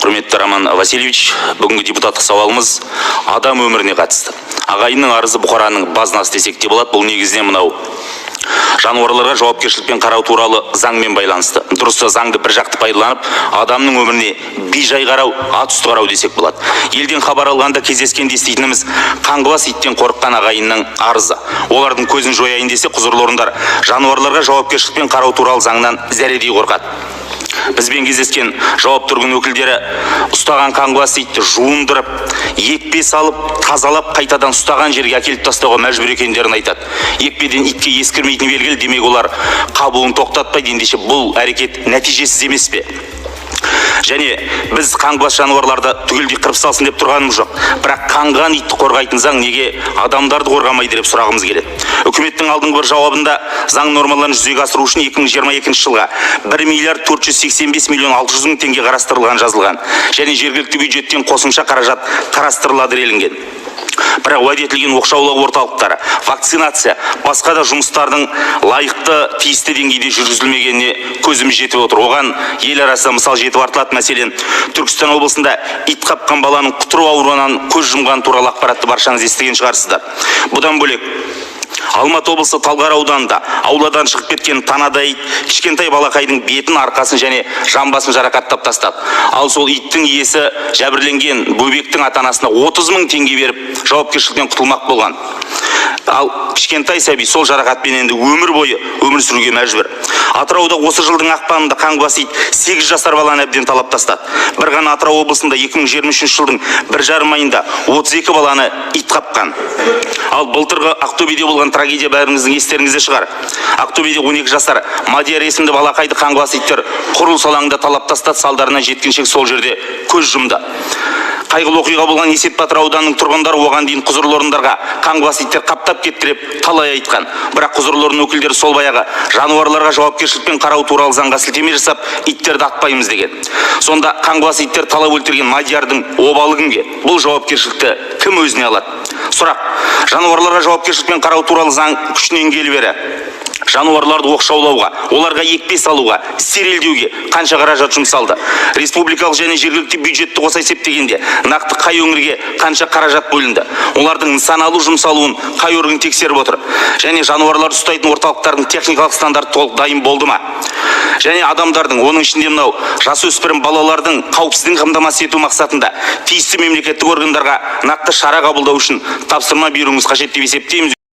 Құрметті Роман Васильевич, бүгінгі депутаттық сауалымыз адам өміріне қатысты. Ағайынның арызы бұқараның базынасы десек те болады. Бұл негізінен мынау жануарларға жауапкершілікпен қарау туралы заңмен байланысты. Дұрысы заңды бір жақты пайдаланып, адамның өміріне бейжай қарау, атүсті қарау десек болады. Елден хабар алғанда кездескен еститініміз қаңғыбас иттен қорыққан ағайынның арызы. Олардың көзін жояйын десе, құзырлы орындар жануарларға жауапкершілікпен қарау туралы заңнан зәредей қорқады. Бізбен кездескен жауапты орган өкілдері ұстаған қаңғыбас итті жуындырып, екпе салып, тазалап, қайтадан ұстаған жерге әкеліп тастауға мәжбүр екендерін айтады. Екпеден итке ескірмейтін белгілі, демек олар қабуын тоқтатпайды. Ендеше бұл әрекет нәтижесіз емес пе? Және біз қаңғыбас жануарларды түгелдей қырып салсын деп тұрғанымыз жоқ. Бірақ қаңғыған итті қорғайтын заң неге адамдарды қорғамайды деп сұрағымыз келеді. Үкіметтің алдыңғы бір жауабында заң нормаларын жүзеге асыру үшін 2022 жылға 1 миллиард 485 миллион 600 мың теңге қарастырылған жазылған. Және жергілікті бюджеттен қосымша қаражат қарастырылады делінген. Бірақ уәде етілген оқшаулау орталықтары, вакцинация, басқа да жұмыстардың лайықты тиісті деңгейде жүргізілмегеніне көзіміз жетіп отыр. Оған ел арасында мысал жетіп артылады. Мәселен, Түркістан облысында ит қапқан баланың құтыру ауруынан көз жұмған туралы ақпаратты баршаңыз естіген шығарсыздар. Бұдан бөлек Алматы облысы Талғар ауданында ауладан шығып кеткен танадай кішкентай балақайдың бетін, арқасын және жамбасын жарақаттап тастады. Ал сол иттің иесі жәбірленген бөбектің ата-анасына 30 мың теңге беріп жауапкершіліктен құтылмақ болған. Ал кішкентай сәби сол жарақатпен енді өмір бойы өмір сүруге мәжбүр. Атырауда осы жылдың ақпанында қаңғыбас ит 8 жасар баланы әбден талап тастады. Бір ғана Атырау облысында 2023 жылдың 1,5 айында 32 баланы ит қапқан. Ал былтырғы Ақтөбеде болған трагедия бәріңіздің естеріңізде шығар. Ақтөбеде 12 жасар Мадияр есімді балақайды қаңғыбас иттер құрылыс алаңында талап тастады. Салдарынан жеткіншек сол жерде көз жұмды. Қайғылы оқиға болған Есет Батыр ауданының тұрғындары оған дейін құзырлы орындарға қаңғыбас иттер қаптап кетті деп талай айтқан. Бірақ құзырлы орын өкілдері сол баяғы жануарларға жауапкершілікпен қарау туралы заңға сілтеме жасап, иттерді атпаймыз деген. Сонда қаңғыбас иттер талап өлтірген Мадиярдың обалы кімге? Бұл жауапкершілікті кім өзіне алады? Сұрақ: жануарларға жауапкершілікпен қарау туралы заң күшінен келе бері жануарларды оқшаулауға, оларға екпе салуға, стерилдеуге қанша қаражат жұмсалды? Республикалық және жергілікті бюджетті қоса есептегенде нақты қай өңірге қанша қаражат бөлінді? Олардың нысаналы жұмсалуын қай орган тексеріп отыр? Және жануарларды ұстайтын орталықтардың техникалық стандарты толық дайын болды ма? Және адамдардың, оның ішінде мынау жасөспірім балалардың қауіпсіздігін қамтамасыз ету мақсатында тиісті мемлекеттік органдарға нақты шара қабылдау үшін тапсырма беруіміз қажет деп есептейміз.